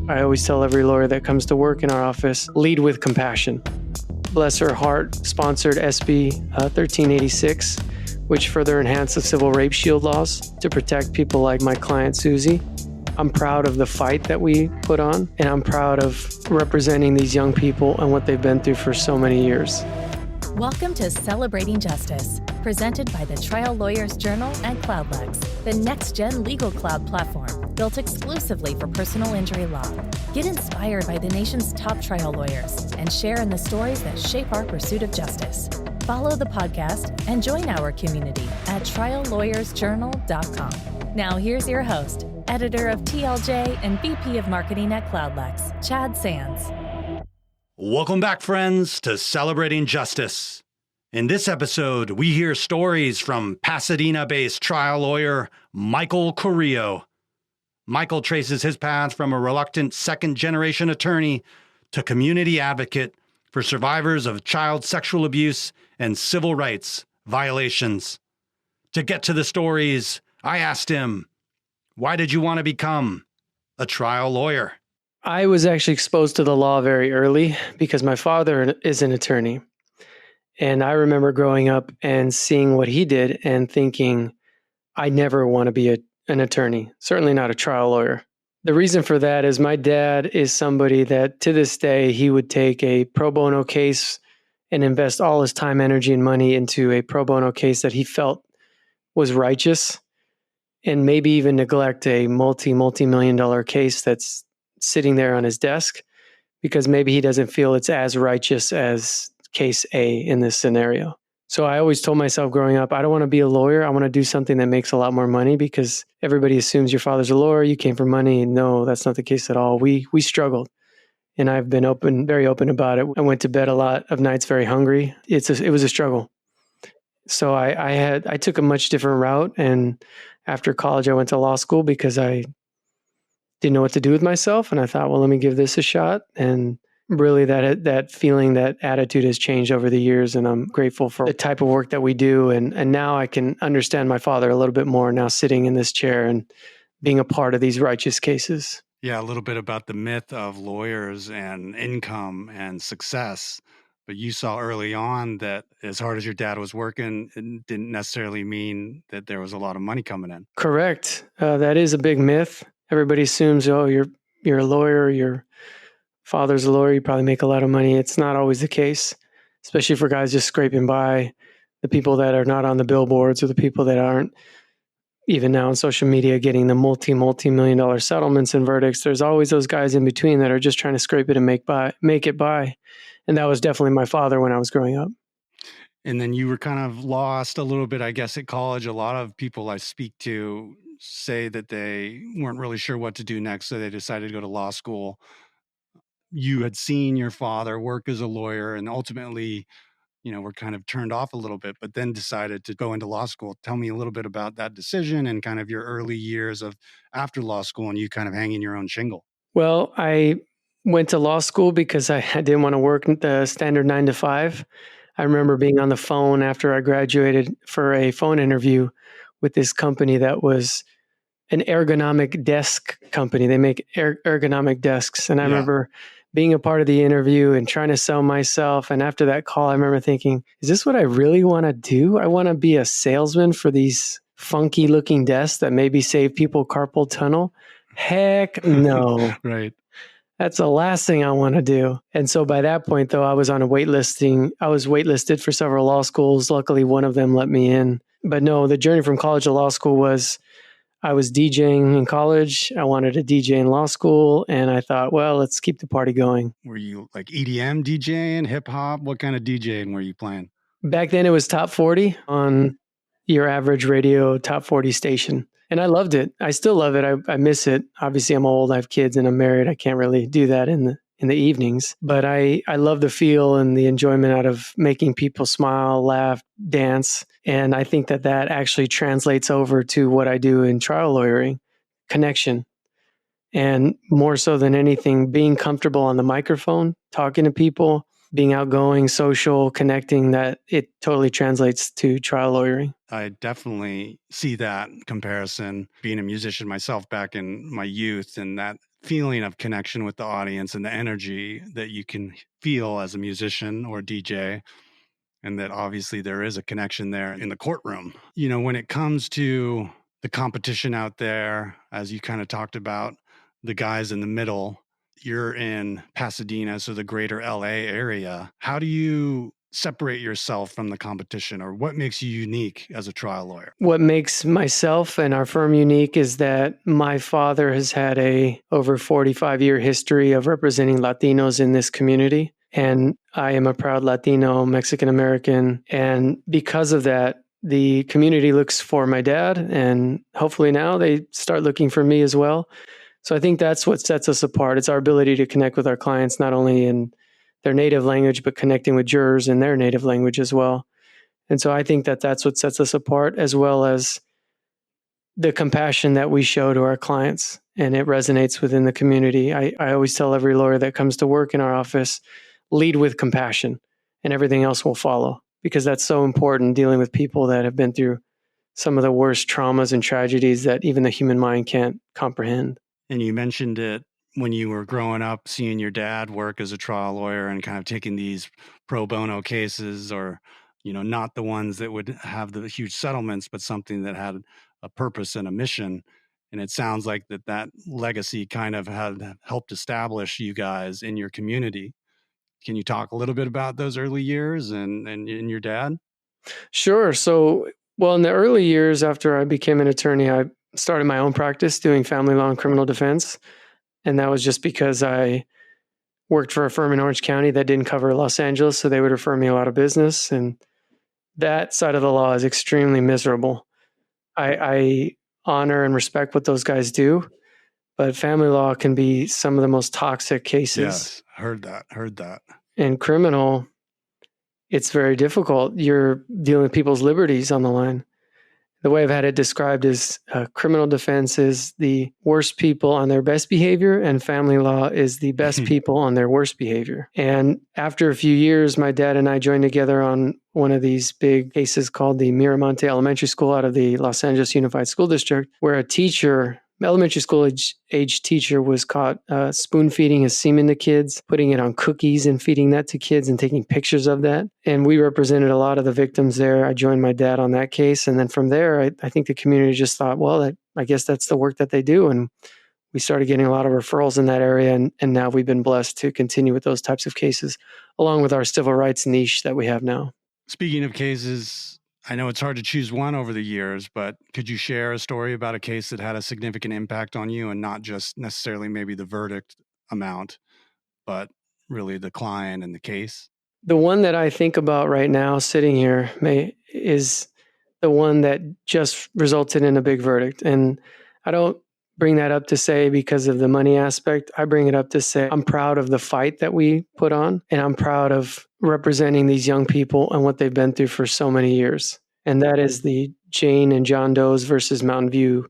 I always tell every lawyer that comes to work in our office, lead with compassion. Bless her heart, sponsored SB 1386, which further enhanced the civil rape shield laws to protect people like my client, Susie. I'm proud of the fight that we put on, and I'm proud of representing these young people and what they've been through for so many years. Welcome to Celebrating Justice, presented by the Trial Lawyers Journal and CloudLex, the next-gen legal cloud platform built exclusively for personal injury law. Get inspired by the nation's top trial lawyers and share in the stories that shape our pursuit of justice. Follow the podcast and join our community at triallawyersjournal.com. Now here's your host, editor of TLJ and VP of Marketing at CloudLex, Chad Sands. Welcome back, friends, to Celebrating Justice. In this episode, we hear stories from Pasadena-based trial lawyer Michael Carrillo. Michael traces his path from a reluctant second-generation attorney to community advocate for survivors of child sexual abuse and civil rights violations. To get to the stories, I asked him, why did you want to become a trial lawyer? I was actually exposed to the law very early because my father is an attorney. And I remember growing up and seeing what he did and thinking, I never want to be an attorney, certainly not a trial lawyer. The reason for that is my dad is somebody that to this day, he would take a pro bono case and invest all his time, energy, and money into a pro bono case that he felt was righteous, and maybe even neglect a multi-million dollar case that's sitting there on his desk because maybe he doesn't feel it's as righteous as case A in this scenario. So I always told myself growing up, I don't want to be a lawyer. I want to do something that makes a lot more money because everybody assumes your father's a lawyer, you came for money. No, that's not the case at all. We struggled. And I've been very open about it. I went to bed a lot of nights very hungry. It was a struggle. So I took a much different route. And after college, I went to law school because I didn't know what to do with myself. And I thought, well, let me give this a shot. And really that feeling, that attitude has changed over the years. And I'm grateful for the type of work that we do. And now I can understand my father a little bit more now sitting in this chair and being a part of these righteous cases. Yeah, a little bit about the myth of lawyers and income and success. But you saw early on that as hard as your dad was working, it didn't necessarily mean that there was a lot of money coming in. Correct. That is a big myth. Everybody assumes, oh, you're a lawyer, your father's a lawyer, you probably make a lot of money. It's not always the case, especially for guys just scraping by, the people that are not on the billboards or the people that aren't even now on social media getting the multi-million dollar settlements and verdicts. There's always those guys in between that are just trying to scrape it and make it by. And that was definitely my father when I was growing up. And then you were kind of lost a little bit, I guess, at college. A lot of people I speak to say that they weren't really sure what to do next, so they decided to go to law school. You had seen your father work as a lawyer and ultimately, were kind of turned off a little bit, but then decided to go into law school. Tell me a little bit about that decision and kind of your early years of after law school and you kind of hanging your own shingle. Well, I went to law school because I didn't want to work the standard 9 to 5. I remember being on the phone after I graduated for a phone interview with this company that was an ergonomic desk company. They make ergonomic desks. And I remember being a part of the interview and trying to sell myself. And after that call, I remember thinking, is this what I really want to do? I want to be a salesman for these funky looking desks that maybe save people carpal tunnel? Heck no. Right. That's the last thing I want to do. And so by that point, though, I was on a waitlisting. I was waitlisted for several law schools. Luckily, one of them let me in. But no, the journey from college to law school was I was DJing in college. I wanted to DJ in law school. And I thought, well, let's keep the party going. Were you like EDM DJing, hip hop? What kind of DJing were you playing? Back then, it was top 40 on your average radio top 40 station. And I loved it. I still love it. I miss it. Obviously, I'm old. I have kids and I'm married. I can't really do that in the evenings. But I love the feel and the enjoyment out of making people smile, laugh, dance. And I think that actually translates over to what I do in trial lawyering, connection. And more so than anything, being comfortable on the microphone, talking to people, being outgoing, social, connecting, that it totally translates to trial lawyering. I definitely see that comparison, being a musician myself back in my youth, and that feeling of connection with the audience and the energy that you can feel as a musician or DJ. And that obviously there is a connection there in the courtroom. You know, when it comes to the competition out there, as you kind of talked about, the guys in the middle, you're in Pasadena, so the greater LA area. How do you separate yourself from the competition, or what makes you unique as a trial lawyer? What makes myself and our firm unique is that my father has had a over 45-year history of representing Latinos in this community. And I am a proud Latino, Mexican American. And because of that, the community looks for my dad, and hopefully now they start looking for me as well. So I think that's what sets us apart. It's our ability to connect with our clients, not only in their native language, but connecting with jurors in their native language as well. And so I think that that's what sets us apart, as well as the compassion that we show to our clients, and it resonates within the community. I always tell every lawyer that comes to work in our office, lead with compassion and everything else will follow, because that's so important, dealing with people that have been through some of the worst traumas and tragedies that even the human mind can't comprehend. And you mentioned it when you were growing up, seeing your dad work as a trial lawyer and kind of taking these pro bono cases, or, you know, not the ones that would have the huge settlements, but something that had a purpose and a mission. And it sounds like that legacy kind of had helped establish you guys in your community. Can you talk a little bit about those early years and your dad? Sure. So, well, in the early years after I became an attorney, I started my own practice doing family law and criminal defense. And that was just because I worked for a firm in Orange County that didn't cover Los Angeles, so they would refer me a lot of business. And that side of the law is extremely miserable. I honor and respect what those guys do, but family law can be some of the most toxic cases. Yes, heard that. And criminal, it's very difficult. You're dealing with people's liberties on the line. The way I've had it described is criminal defense is the worst people on their best behavior, and family law is the best people on their worst behavior. And after a few years, my dad and I joined together on one of these big cases called the Miramonte Elementary School out of the Los Angeles Unified School District, where a teacher, elementary school age teacher, was caught spoon feeding his semen to kids, putting it on cookies and feeding that to kids and taking pictures of that. And we represented a lot of the victims there. I joined my dad on that case. And then from there, I think the community just thought, well, I guess that's the work that they do. And we started getting a lot of referrals in that area. And now we've been blessed to continue with those types of cases, along with our civil rights niche that we have now. Speaking of cases, I know it's hard to choose one over the years, but could you share a story about a case that had a significant impact on you, and not just necessarily maybe the verdict amount, but really the client and the case? The one that I think about right now sitting here is the one that just resulted in a big verdict. And I don't bring that up to say because of the money aspect. I bring it up to say I'm proud of the fight that we put on, and I'm proud of representing these young people and what they've been through for so many years. And that is the Jane and John Doe's versus Mountain View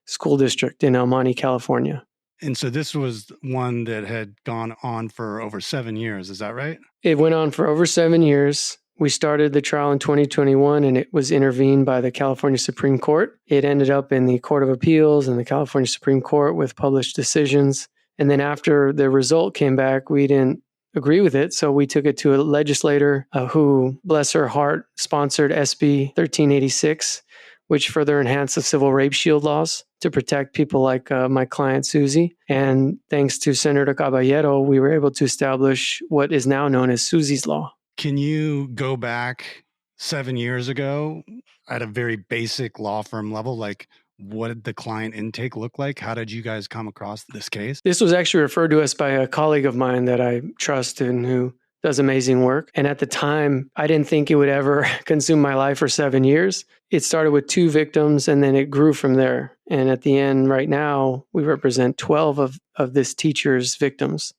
School District in El Monte, California. And so this was one that had gone on for over 7 years. Is that right? It went on for over 7 years. We started the trial in 2021, and it was intervened by the California Supreme Court. It ended up in the Court of Appeals and the California Supreme Court with published decisions. And then after the result came back, we didn't agree with it. So we took it to a legislator who, bless her heart, sponsored SB 1386, which further enhanced the civil rape shield laws to protect people like my client, Susie. And thanks to Senator Caballero, we were able to establish what is now known as Susie's Law. Can you go back 7 years ago at a very basic law firm level? Like, what did the client intake look like? How did you guys come across this case? This was actually referred to us by a colleague of mine that I trust and who does amazing work. And at the time, I didn't think it would ever consume my life for 7 years. It started with 2 victims, and then it grew from there. And at the end, right now, we represent 12 of this teacher's victims.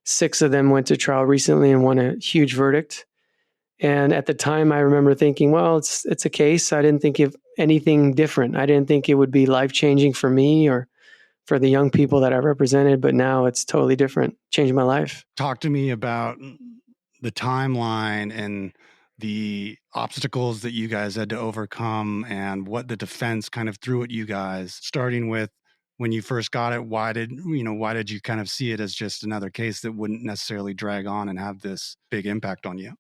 6 of them went to trial recently and won a huge verdict. And at the time, I remember thinking, well, it's a case. I didn't think of anything different. I didn't think it would be life-changing for me or for the young people that I represented, but now it's totally different, changed my life. Talk to me about the timeline and the obstacles that you guys had to overcome and what the defense kind of threw at you guys, starting with when you first got it, why did you kind of see it as just another case that wouldn't necessarily drag on and have this big impact on you?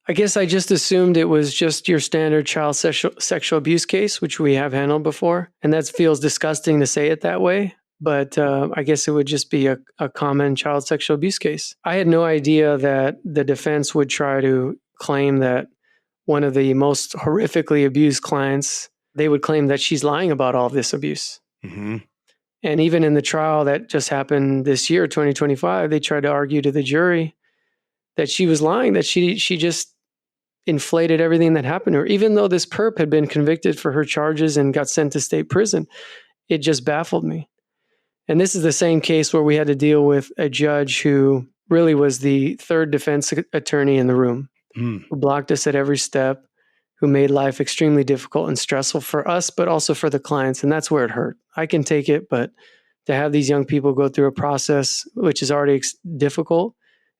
I guess I just assumed it was just your standard child sexual abuse case, which we have handled before. And that feels disgusting to say it that way. But I guess it would just be a common child sexual abuse case. I had no idea that the defense would try to claim that one of the most horrifically abused clients, they would claim that she's lying about all of this abuse. Mm-hmm. And even in the trial that just happened this year, 2025, they tried to argue to the jury that she was lying, that she just inflated everything that happened to her. Even though this perp had been convicted for her charges and got sent to state prison, it just baffled me. And this is the same case where we had to deal with a judge who really was the third defense attorney in the room, who blocked us at every step, who made life extremely difficult and stressful for us, but also for the clients. And that's where it hurt. I can take it, but to have these young people go through a process which is already difficult,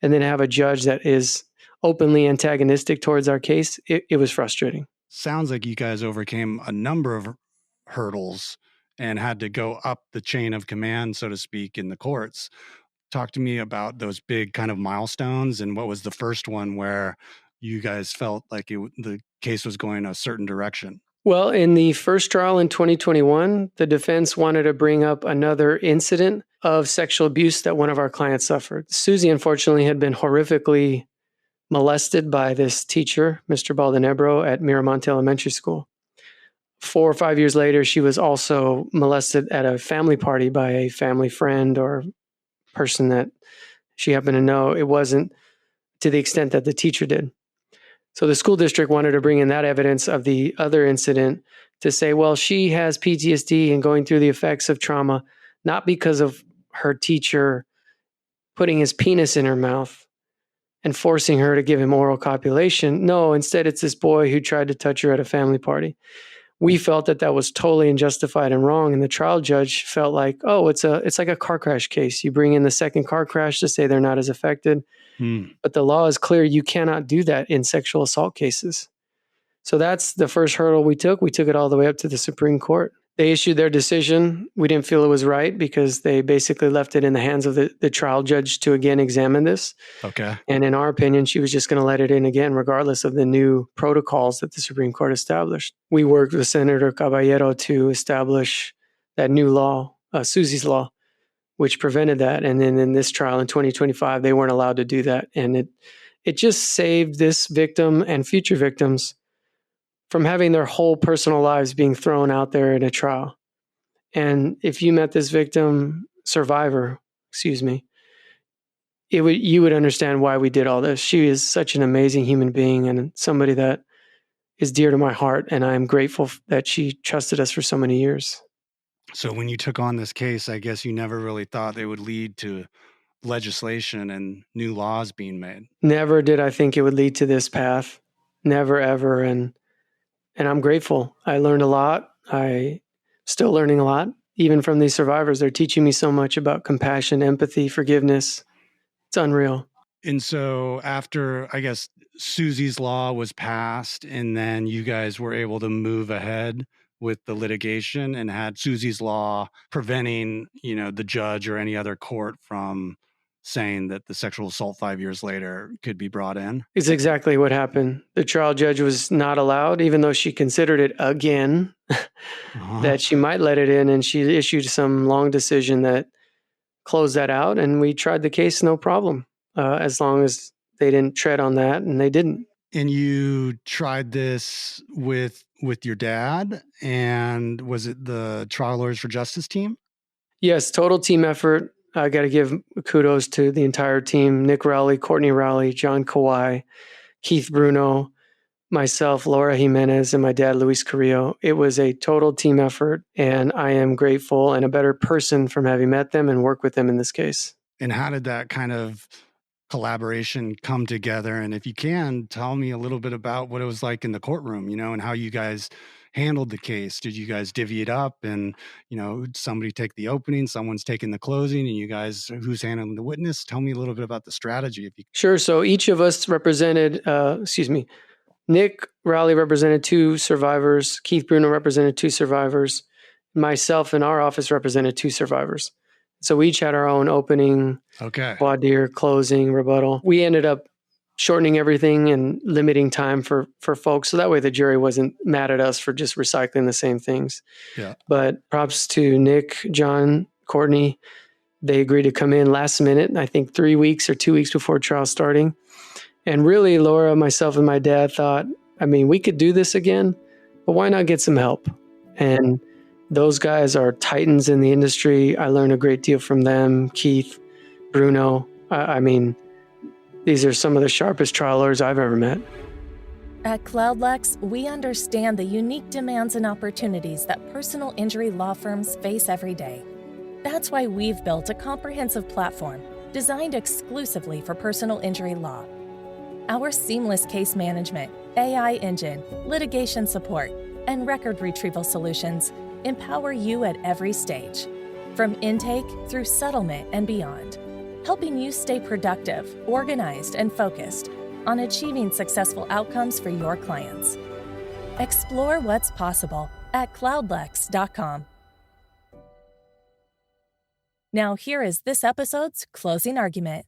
and then have a judge that is openly antagonistic towards our case, it was frustrating. Sounds like you guys overcame a number of hurdles and had to go up the chain of command, so to speak, in the courts. Talk to me about those big kind of milestones, and what was the first one where you guys felt like the case was going a certain direction? Well, in the first trial in 2021, the defense wanted to bring up another incident of sexual abuse that one of our clients suffered. Susie, unfortunately, had been horrifically molested by this teacher, Mr. Baldenebro, at Miramonte Elementary School. 4 or 5 years later, she was also molested at a family party by a family friend or person that she happened to know. It wasn't to the extent that the teacher did. So the school district wanted to bring in that evidence of the other incident to say, well, she has PTSD and going through the effects of trauma, not because of her teacher putting his penis in her mouth and forcing her to give him oral copulation. No, instead it's this boy who tried to touch her at a family party. We felt that that was totally unjustified and wrong. And the trial judge felt like, oh, it's like a car crash case. You bring in the second car crash to say they're not as affected. But the law is clear. You cannot do that in sexual assault cases. So that's the first hurdle we took. We took it all the way up to the Supreme Court. They issued their decision. We didn't feel it was right because they basically left it in the hands of the trial judge to again examine this. Okay. And in our opinion, she was just going to let it in again, regardless of the new protocols that the Supreme Court established. We worked with Senator Caballero to establish that new law, Susie's law, which prevented that. And then in this trial in 2025, they weren't allowed to do that. And it just saved this victim and future victims from having their whole personal lives being thrown out there in a trial. And if you met this survivor, you would understand why we did all this. She is such an amazing human being and somebody that is dear to my heart. And I'm grateful that she trusted us for so many years. So when you took on this case, I guess you never really thought it would lead to legislation and new laws being made. Never did I think it would lead to this path. Never, ever. And I'm grateful. I learned a lot. I'm still learning a lot, even from these survivors. They're teaching me so much about compassion, empathy, forgiveness. It's unreal. And so after, I guess, Susie's law was passed, and then you guys were able to move ahead with the litigation and had Susie's law preventing, the judge or any other court from saying that the sexual assault 5 years later could be brought in. It's exactly what happened. The trial judge was not allowed, even though she considered it again, that she might let it in. And she issued some long decision that closed that out. And we tried the case, no problem, as long as they didn't tread on that. And they didn't. And you tried this with your dad, and was it the Trial Lawyers for Justice team? Yes, total team effort. I got to give kudos to the entire team: Nick Rowley, Courtney Rowley, John Kawai, Keith Bruno, myself, Laura Jimenez, and my dad, Luis Carrillo. It was a total team effort, and I am grateful and a better person from having met them and worked with them in this case. And how did that kind of collaboration come together? And if you can, tell me a little bit about what it was like in the courtroom, and how you guys handled the case? Did you guys divvy it up and, somebody take the opening, someone's taking the closing, and you guys, who's handling the witness? Tell me a little bit about the strategy. If you Sure. So each of us represented, Nick Rowley represented 2 survivors. Keith Bruno represented 2 survivors. Myself and our office represented 2 survivors. So we each had our own opening, voir dire, closing, rebuttal. We ended up shortening everything and limiting time for folks. So that way the jury wasn't mad at us for just recycling the same things. Yeah. But props to Nick, John, Courtney. They agreed to come in last minute, I think 3 weeks or 2 weeks before trial starting. And really, Laura, myself, and my dad thought, we could do this again, but why not get some help? And those guys are titans in the industry. I learned a great deal from them. Keith, Bruno. These are some of the sharpest trial lawyers I've ever met. At CloudLex, we understand the unique demands and opportunities that personal injury law firms face every day. That's why we've built a comprehensive platform designed exclusively for personal injury law. Our seamless case management, AI engine, litigation support, and record retrieval solutions empower you at every stage, from intake through settlement and beyond, helping you stay productive, organized, and focused on achieving successful outcomes for your clients. Explore what's possible at cloudlex.com. Now here is this episode's closing argument.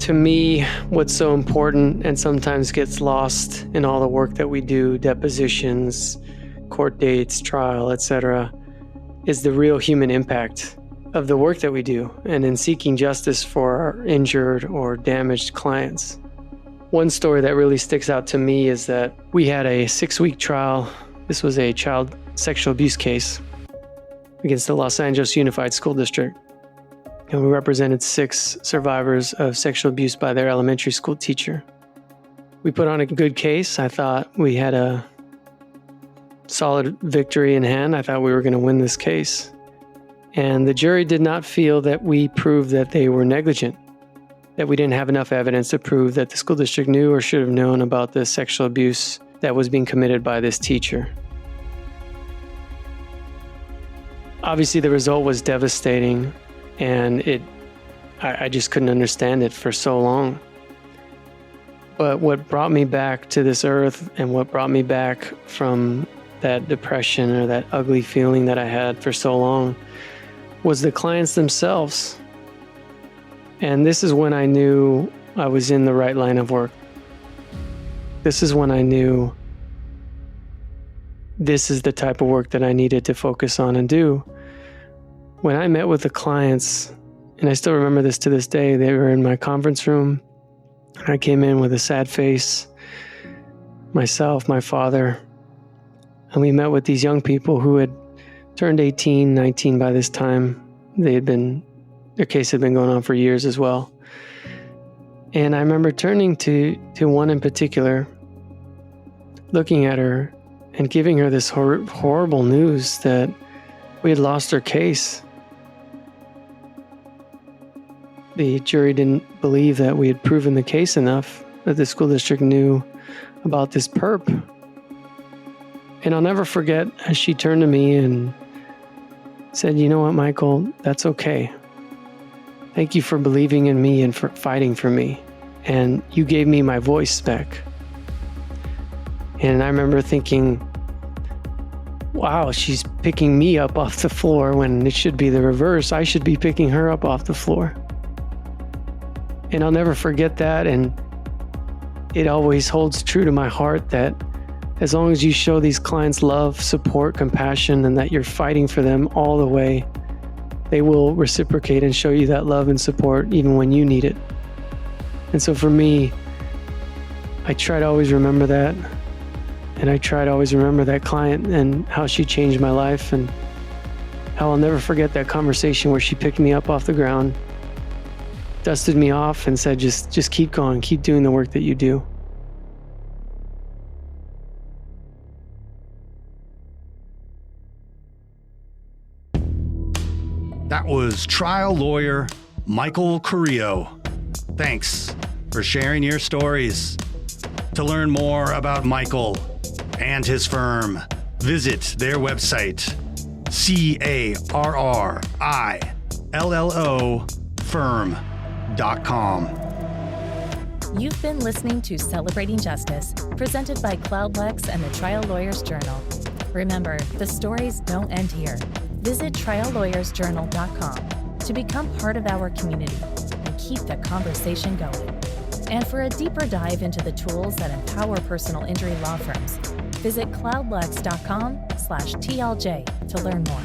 To me, what's so important and sometimes gets lost in all the work that we do, depositions, court dates, trial, etc., is the real human impact of the work that we do and in seeking justice for our injured or damaged clients. One story that really sticks out to me is that we had a 6-week trial. This was a child sexual abuse case against the Los Angeles Unified School District. And we represented 6 survivors of sexual abuse by their elementary school teacher. We put on a good case. I thought we had a solid victory in hand. I thought we were going to win this case. And the jury did not feel that we proved that they were negligent, that we didn't have enough evidence to prove that the school district knew or should have known about the sexual abuse that was being committed by this teacher. Obviously, the result was devastating. And I just couldn't understand it for so long. But what brought me back to this earth and what brought me back from that depression or that ugly feeling that I had for so long was the clients themselves. And this is when I knew I was in the right line of work. This is when I knew this is the type of work that I needed to focus on and do. When I met with the clients, and I still remember this to this day, they were in my conference room. I came in with a sad face, myself, my father, and we met with these young people who had turned 18, 19 by this time. Their case had been going on for years as well. And I remember turning to one in particular, looking at her and giving her this horrible news that we had lost her case. The jury didn't believe that we had proven the case enough, that the school district knew about this perp. And I'll never forget as she turned to me and said, "You know what, Michael, that's okay. Thank you for believing in me and for fighting for me. And you gave me my voice back." And I remember thinking, wow, she's picking me up off the floor when it should be the reverse. I should be picking her up off the floor. And I'll never forget that. And it always holds true to my heart that as long as you show these clients love, support, compassion, and that you're fighting for them all the way, they will reciprocate and show you that love and support even when you need it. And so for me, I try to always remember that. And I try to always remember that client and how she changed my life, and how I'll never forget that conversation where she picked me up off the ground, dusted me off, and said, just keep going, keep doing the work that you do. That was trial lawyer Michael Carrillo. Thanks for sharing your stories. To learn more about Michael and his firm, visit their website, CARRILLO firm.com. You've been listening to Celebrating Justice, presented by Cloudlex and the Trial Lawyers Journal. Remember, the stories don't end here. Visit triallawyersjournal.com to become part of our community and keep the conversation going. And for a deeper dive into the tools that empower personal injury law firms, visit cloudlex.com/TLJ to learn more.